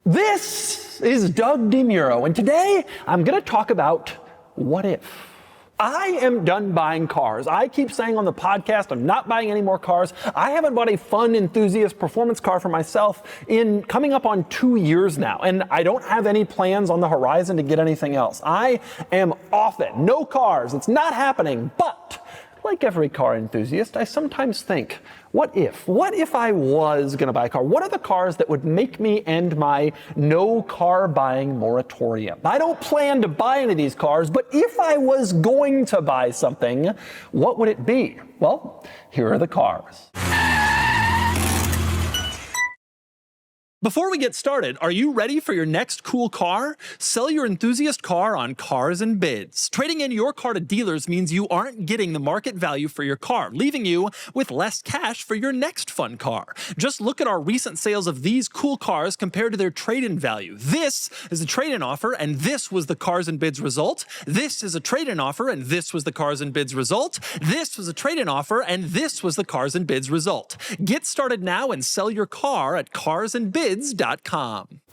This is Doug DeMuro, and today I'm going to talk about what if. I am done buying cars. I keep saying on the podcast I'm not buying any more cars. I haven't bought a fun enthusiast performance car for myself in coming up on 2 years now, and I don't have any plans on the horizon to get anything else. I am off it. No cars. It's not happening. But like every car enthusiast, I sometimes think, what if? What if I was going to buy a car? What are the cars that would make me end my no car buying moratorium? I don't plan to buy any of these cars, but if I was going to buy something, what would it be? Well, here are the cars. Before we get started, are you ready for your next cool car? Sell your enthusiast car on Cars and Bids. Trading in your car to dealers means you aren't getting the market value for your car, leaving you with less cash for your next fun car. Just look at our recent sales of these cool cars compared to their trade-in value. This is a trade-in offer, and this was the Cars and Bids result. This is a trade-in offer, and this was the Cars and Bids result. This was a trade-in offer, and this was the Cars and Bids result. Get started now and sell your car at carsandbids.com.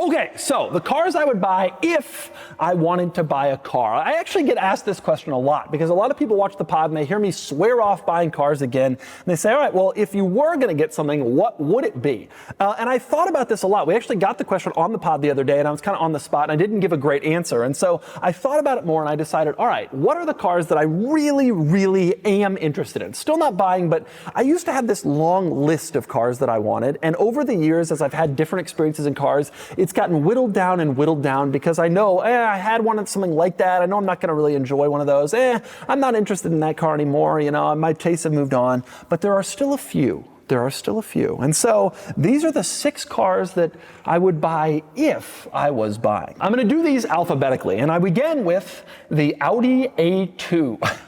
Okay, so the cars I would buy if I wanted to buy a car. I actually get asked this question a lot because a lot of people watch the pod and they hear me swear off buying cars again. And they say, all right, well, if you were going to get something, what would it be? And I thought about this a lot. We actually got the question on the pod the other day and I was kind of on the spot and I didn't give a great answer. And so I thought about it more and I decided, all right, what are the cars that I really, really am interested in? Still not buying, but I used to have this long list of cars that I wanted. And over the years, as I've had different experiences in cars, it's gotten whittled down because I know, I had one something like that. I know I'm not going to really enjoy one of those. I'm not interested in that car anymore. You know, my tastes have moved on, but there are still a few. And so these are the 6 cars that I would buy if I was buying. I'm going to do these alphabetically, and I begin with the Audi A2.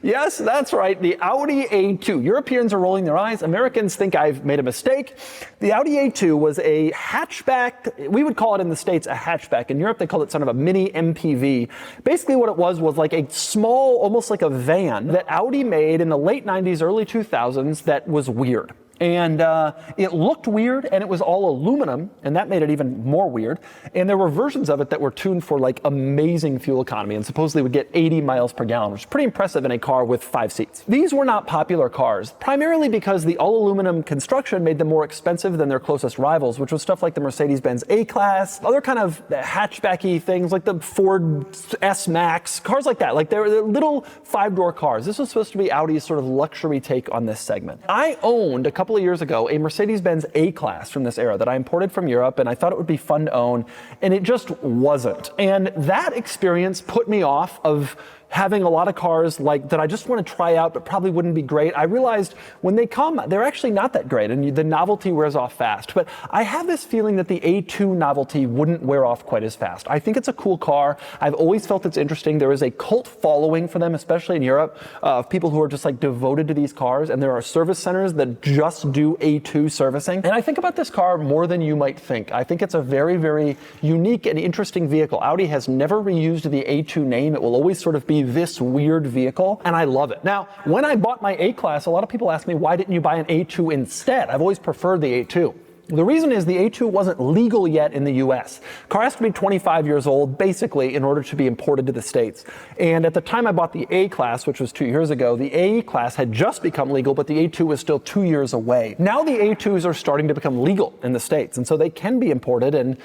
Yes, that's right, the Audi A2. Europeans are rolling their eyes. Americans think I've made a mistake. The Audi A2 was a hatchback. We would call it in the States a hatchback. In Europe, they call it sort of a mini MPV. Basically, what it was like a small, almost like a van that Audi made in the late 90s, early 2000s that was weird. And it looked weird, and it was all aluminum, and that made it even more weird. And there were versions of it that were tuned for like amazing fuel economy and supposedly would get 80 miles per gallon, which is pretty impressive in a car with 5 seats. These were not popular cars, primarily because the all-aluminum construction made them more expensive than their closest rivals, which was stuff like the Mercedes-Benz A-Class, other kind of hatchbacky things like the Ford S-Max, cars like that. Like they're little 5-door cars. This was supposed to be Audi's sort of luxury take on this segment. I owned a couple of years ago a Mercedes-Benz A-Class from this era that I imported from Europe, and I thought it would be fun to own, and it just wasn't. And that experience put me off of having a lot of cars like that I just want to try out but probably wouldn't be great. I realized when they come, they're actually not that great and the novelty wears off fast. But I have this feeling that the A2 novelty wouldn't wear off quite as fast. I think it's a cool car. I've always felt it's interesting. There is a cult following for them, especially in Europe, of people who are just like devoted to these cars, and there are service centers that just do A2 servicing. And I think about this car more than you might think. I think it's a very, very unique and interesting vehicle. Audi has never reused the A2 name. It will always sort of be this weird vehicle, and I love it. Now, when I bought my A-Class, a lot of people ask me, why didn't you buy an A2 instead? I've always preferred the A2. The reason is the A2 wasn't legal yet in the US. Car has to be 25 years old, basically, in order to be imported to the States. And at the time I bought the A-Class, which was 2 years ago, the A-Class had just become legal, but the A2 was still 2 years away. Now the A2s are starting to become legal in the States, and so they can be imported, and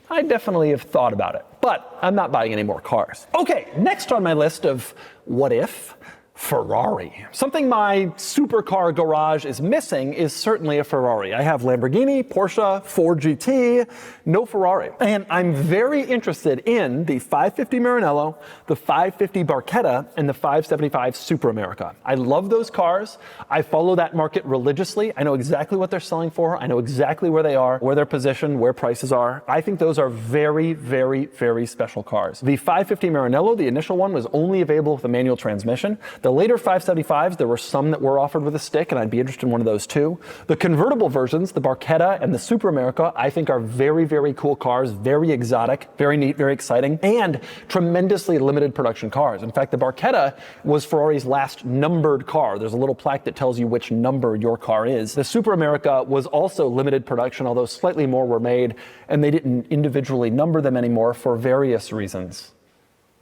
I definitely have thought about it, but I'm not buying any more cars. Okay, next on my list of what if, Ferrari. Something my supercar garage is missing is certainly a Ferrari. I have Lamborghini, Porsche, Ford GT, no Ferrari. And I'm very interested in the 550 Maranello, the 550 Barchetta, and the 575 Super America. I love those cars. I follow that market religiously. I know exactly what they're selling for. I know exactly where they are, where they're positioned, where prices are. I think those are very, very, very special cars. The 550 Maranello, the initial one, was only available with a manual transmission. The later 575s, there were some that were offered with a stick, and I'd be interested in one of those too. The convertible versions, the Barchetta and the Super America, I think are very, very cool cars, very exotic, very neat, very exciting, and tremendously limited production cars. In fact, the Barchetta was Ferrari's last numbered car. There's a little plaque that tells you which number your car is. The Super America was also limited production, although slightly more were made, and they didn't individually number them anymore for various reasons.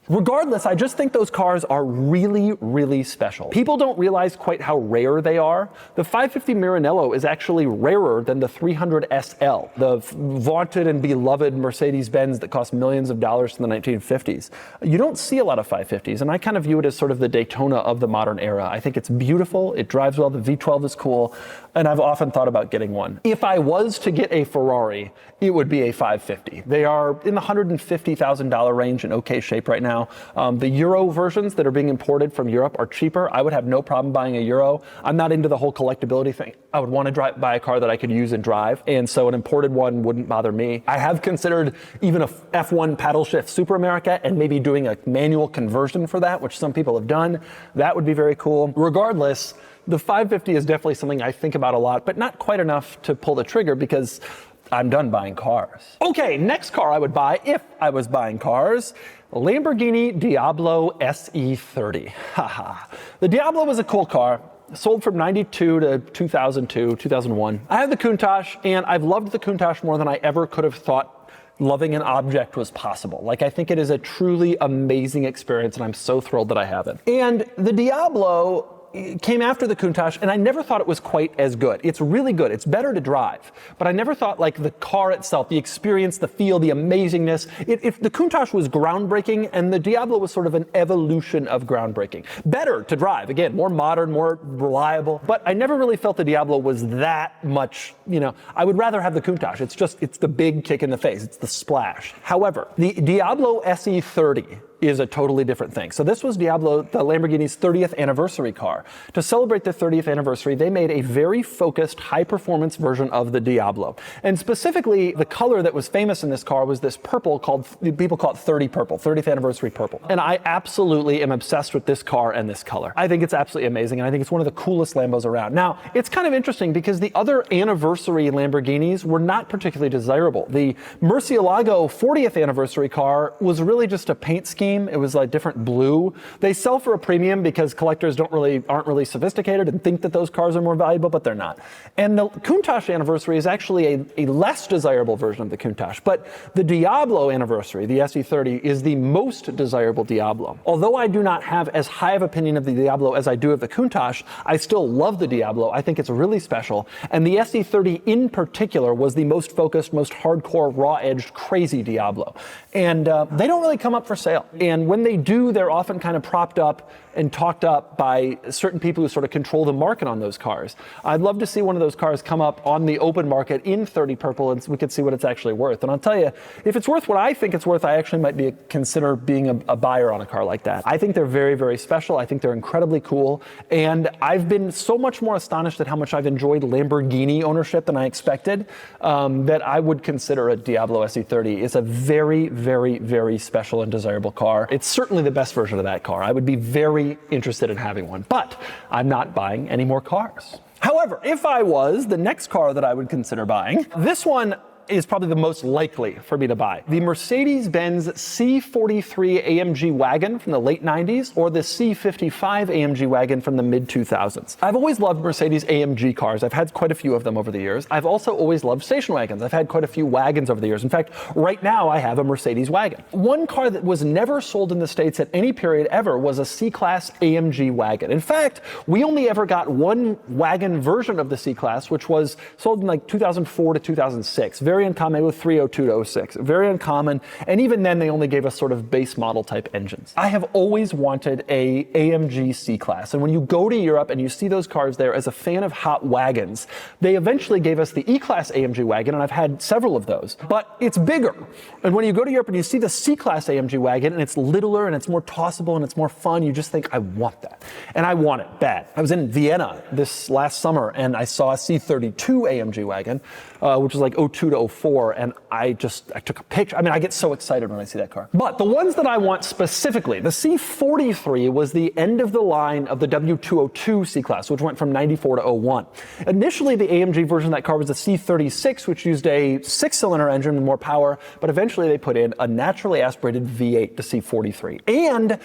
Regardless, I just think those cars are really, really special. People don't realize quite how rare they are. The 550 Maranello is actually rarer than the 300 SL, the vaunted and beloved Mercedes-Benz that cost millions of dollars in the 1950s. You don't see a lot of 550s, and I kind of view it as sort of the Daytona of the modern era. I think it's beautiful, it drives well, the V12 is cool, and I've often thought about getting one. If I was to get a Ferrari, it would be a 550. They are in the $150,000 range in okay shape right now. The Euro versions that are being imported from Europe are cheaper. I would have no problem buying a Euro. I'm not into the whole collectability thing. I would want to buy a car that I could use and drive, and so an imported one wouldn't bother me. I have considered even a F1 paddle shift Super America and maybe doing a manual conversion for that, which some people have done. That would be very cool. Regardless, the 550 is definitely something I think about a lot, but not quite enough to pull the trigger because I'm done buying cars. Okay, next car I would buy if I was buying cars, Lamborghini Diablo SE30. Haha. The Diablo was a cool car. Sold from 92 to 2002, 2001. I have the Countach, and I've loved the Countach more than I ever could have thought loving an object was possible. Like, I think it is a truly amazing experience, and I'm so thrilled that I have it. And the Diablo came after the Countach, and I never thought it was quite as good. It's really good. It's better to drive. But I never thought, like, the car itself, the experience, the feel, the amazingness. If the Countach was groundbreaking, and the Diablo was sort of an evolution of groundbreaking. Better to drive. Again, more modern, more reliable. But I never really felt the Diablo was that much, I would rather have the Countach. It's the big kick in the face. It's the splash. However, the Diablo SE30 is a totally different thing. So this was Diablo, the Lamborghini's 30th anniversary car. To celebrate the 30th anniversary, they made a very focused, high-performance version of the Diablo. And specifically, the color that was famous in this car was this purple people call it 30 purple, 30th anniversary purple. And I absolutely am obsessed with this car and this color. I think it's absolutely amazing, and I think it's one of the coolest Lambos around. Now, it's kind of interesting because the other anniversary Lamborghinis were not particularly desirable. The Murcielago 40th anniversary car was really just a paint scheme. It was like different blue. They sell for a premium because collectors aren't really sophisticated and think that those cars are more valuable, but they're not. And the Countach anniversary is actually a less desirable version of the Countach. But the Diablo anniversary, the SE30, is the most desirable Diablo. Although I do not have as high of opinion of the Diablo as I do of the Countach, I still love the Diablo. I think it's really special. And the SE30 in particular was the most focused, most hardcore, raw-edged, crazy Diablo. And they don't really come up for sale. And when they do, they're often kind of propped up and talked up by certain people who sort of control the market on those cars. I'd love to see one of those cars come up on the open market in 30 purple, and we could see what it's actually worth. And I'll tell you, if it's worth what I think it's worth, I actually might consider being a buyer on a car like that. I think they're very, very special. I think they're incredibly cool. And I've been so much more astonished at how much I've enjoyed Lamborghini ownership than I expected, that I would consider a Diablo SE30 is a very, very, very special and desirable car. It's certainly the best version of that car. I would be very interested in having one, but I'm not buying any more cars. However, if I was, the next car that I would consider buying, this one is probably the most likely for me to buy. The Mercedes-Benz C43 AMG wagon from the late 90s or the C55 AMG wagon from the mid-2000s. I've always loved Mercedes AMG cars. I've had quite a few of them over the years. I've also always loved station wagons. I've had quite a few wagons over the years. In fact, right now I have a Mercedes wagon. One car that was never sold in the States at any period ever was a C-Class AMG wagon. In fact, we only ever got one wagon version of the C-Class, which was sold in like 2004 to 2006. Very uncommon, with 302 to 06. Very uncommon, and even then they only gave us sort of base model type engines. I have always wanted a AMG C-Class, and when you go to Europe and you see those cars there, as a fan of hot wagons, they eventually gave us the E-Class AMG wagon, and I've had several of those, but it's bigger. And when you go to Europe and you see the C-Class AMG wagon, and it's littler, and it's more tossable, and it's more fun, you just think, I want that. And I want it bad. I was in Vienna this last summer, and I saw a C32 AMG wagon, which was like 02 to 04, and I took a picture. I mean, I get so excited when I see that car. But the ones that I want specifically, the C43 was the end of the line of the W202 C-Class, which went from 94 to 01. Initially, the AMG version of that car was the C36, which used a 6-cylinder engine with more power, but eventually they put in a naturally aspirated V8, the C43. And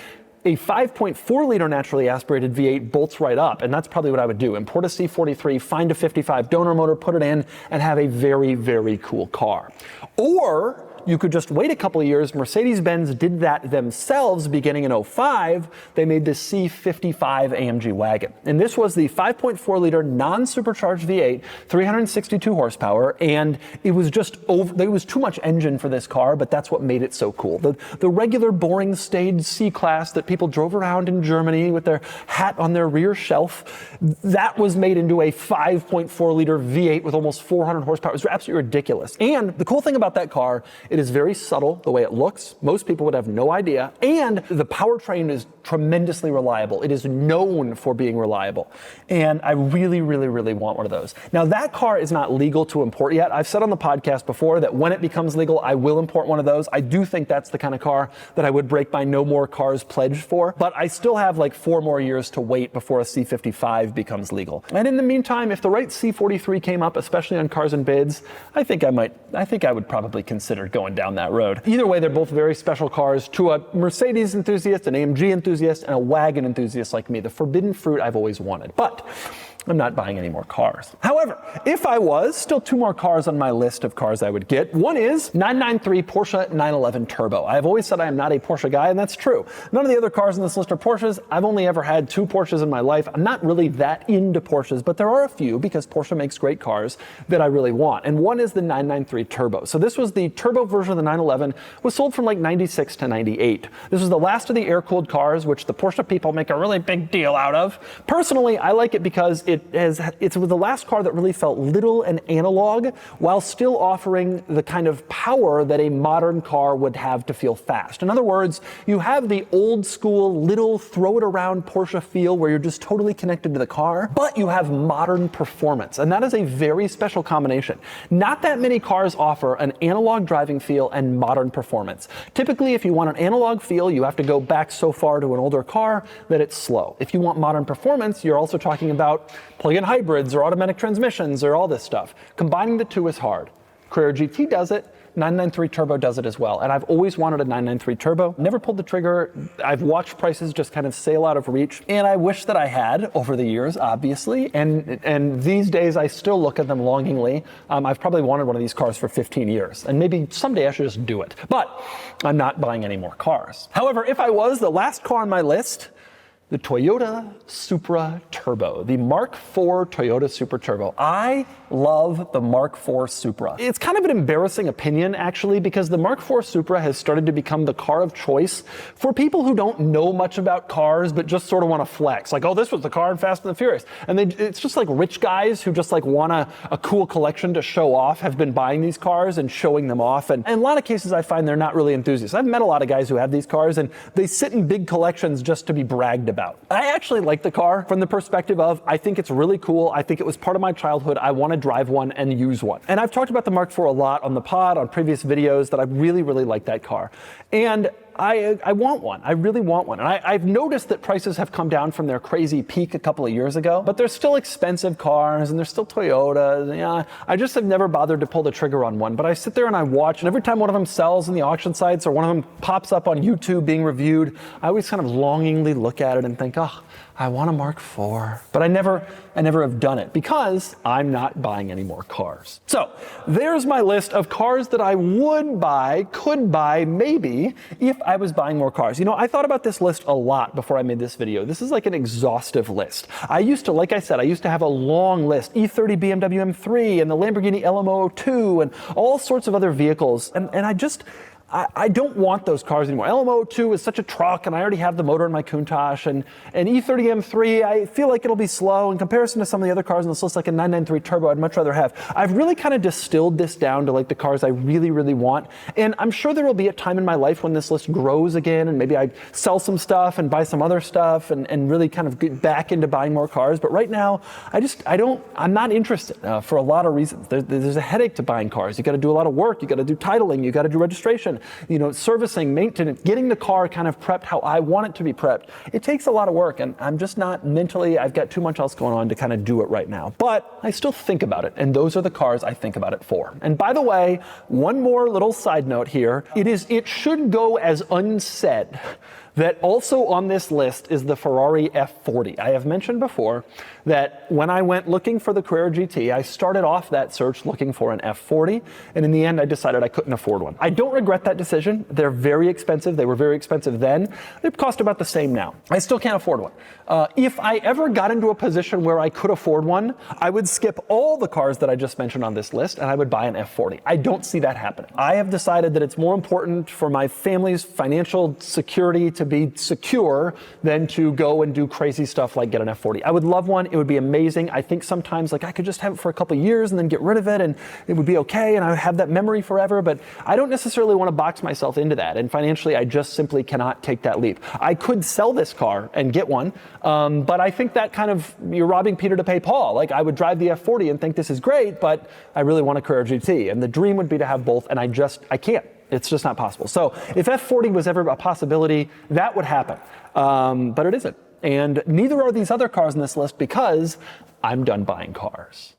a 5.4-liter naturally aspirated V8 bolts right up, and that's probably what I would do. Import a C43, find a 55 donor motor, put it in, and have a very, very cool car. Or you could just wait a couple of years. Mercedes-Benz did that themselves beginning in 05. They made the C55 AMG wagon. And this was the 5.4-liter non-supercharged V8, 362 horsepower, and it was just there was too much engine for this car, but that's what made it so cool. The regular boring stage C-Class that people drove around in Germany with their hat on their rear shelf, that was made into a 5.4-liter V8 with almost 400 horsepower. It was absolutely ridiculous. And the cool thing about that car, it is very subtle the way it looks. Most people would have no idea. And the powertrain is tremendously reliable. It is known for being reliable. And I really, really, really want one of those. Now, that car is not legal to import yet. I've said on the podcast before that when it becomes legal, I will import one of those. I do think that's the kind of car that I would break my no more cars pledge for. But I still have like 4 more years to wait before a C55 becomes legal. And in the meantime, if the right C43 came up, especially on Cars and Bids, I think I would probably consider going down that road. Either way, they're both very special cars to a Mercedes enthusiast, an AMG enthusiast, and a wagon enthusiast like me. The forbidden fruit I've always wanted. But I'm not buying any more cars. However, if I was, still 2 more cars on my list of cars I would get. One is 993 Porsche 911 Turbo. I've always said I am not a Porsche guy, and that's true. None of the other cars on this list are Porsches. I've only ever had 2 Porsches in my life. I'm not really that into Porsches, but there are a few because Porsche makes great cars that I really want. And one is the 993 Turbo. So this was the turbo version of the 911, was sold from like 96 to 98. This was the last of the air-cooled cars, which the Porsche people make a really big deal out of. Personally, I like it because it's the last car that really felt little and analog while still offering the kind of power that a modern car would have to feel fast. In other words, you have the old school little throw it around Porsche feel where you're just totally connected to the car, but you have modern performance. And that is a very special combination. Not that many cars offer an analog driving feel and modern performance. Typically, if you want an analog feel, you have to go back so far to an older car that it's slow. If you want modern performance, you're also talking about plug-in hybrids or automatic transmissions or all this stuff. Combining the two is hard. Carrera GT does it. 993 Turbo does it as well. And I've always wanted a 993 Turbo. Never pulled the trigger. I've watched prices just kind of sail out of reach. And I wish that I had over the years, obviously. And these days, I still look at them longingly. I've probably wanted one of these cars for 15 years. And maybe someday I should just do it. But I'm not buying any more cars. However, if I was, the last car on my list, the Toyota Supra Turbo, the Mark IV Toyota Supra Turbo. I love the Mark IV Supra. It's kind of an embarrassing opinion, actually, because the Mark IV Supra has started to become the car of choice for people who don't know much about cars, but just sort of want to flex. Like, oh, this was the car in Fast and the Furious. And it's just like rich guys who just like want a cool collection to show off have been buying these cars and showing them off. And in a lot of cases, I find they're not really enthusiasts. I've met a lot of guys who have these cars, and they sit in big collections just to be bragged about. I actually like the car from the perspective of, I think it's really cool. I think it was part of my childhood. I want to drive one and use one. And I've talked about the Mark IV a lot on the pod, on previous videos, that I really, really like that car. And I want one. I really want one. And I've noticed that prices have come down from their crazy peak a couple of years ago, but they're still expensive cars and they're still Toyotas. Yeah, I just have never bothered to pull the trigger on one, but I sit there and I watch, and every time one of them sells in the auction sites or one of them pops up on YouTube being reviewed, I always kind of longingly look at it and think, oh, I want a Mark IV. But I never have done it because I'm not buying any more cars. So there's my list of cars that I would buy, could buy, maybe, if I was buying more cars. You know, I thought about this list a lot before I made this video. This is like an exhaustive list. I used to, like I said, I used to have a long list, E30 BMW M3 and the Lamborghini LM002 and all sorts of other vehicles. And I don't want those cars anymore. LMO02 is such a truck, and I already have the motor in my Countach, and E30 M3, I feel like it'll be slow in comparison to some of the other cars on this list, like a 993 Turbo I'd much rather have. I've really kind of distilled this down to like the cars I really, really want, and I'm sure there will be a time in my life when this list grows again, and maybe I sell some stuff and buy some other stuff, and really kind of get back into buying more cars. But right now, I'm not interested for a lot of reasons. There's a headache to buying cars. You got to do a lot of work. You got to do titling. You got to do registration. Servicing, maintenance, getting the car kind of prepped how I want it to be prepped. It takes a lot of work, and I'm just not mentally, I've got too much else going on to kind of do it right now. But I still think about it, and those are the cars I think about it for. And by the way, one more little side note here. It should go as unsaid that also on this list is the Ferrari F40. I have mentioned before that when I went looking for the Carrera GT, I started off that search looking for an F40, and in the end I decided I couldn't afford one. I don't regret that decision. They're very expensive. They were very expensive then. They cost about the same now. I still can't afford one. If I ever got into a position where I could afford one, I would skip all the cars that I just mentioned on this list, and I would buy an F40. I don't see that happening. I have decided that it's more important for my family's financial security to be secure than to go and do crazy stuff like get an F40. I would love one. It would be amazing. I think sometimes like I could just have it for a couple of years and then get rid of it and it would be okay and I would have that memory forever, but I don't necessarily want to box myself into that, and financially I just simply cannot take that leap. I could sell this car and get one, but I think that kind of, you're robbing Peter to pay Paul. Like I would drive the F40 and think this is great, but I really want a Carrera GT, and the dream would be to have both, and I can't. It's just not possible. So if F40 was ever a possibility, that would happen. But it isn't. And neither are these other cars on this list because I'm done buying cars.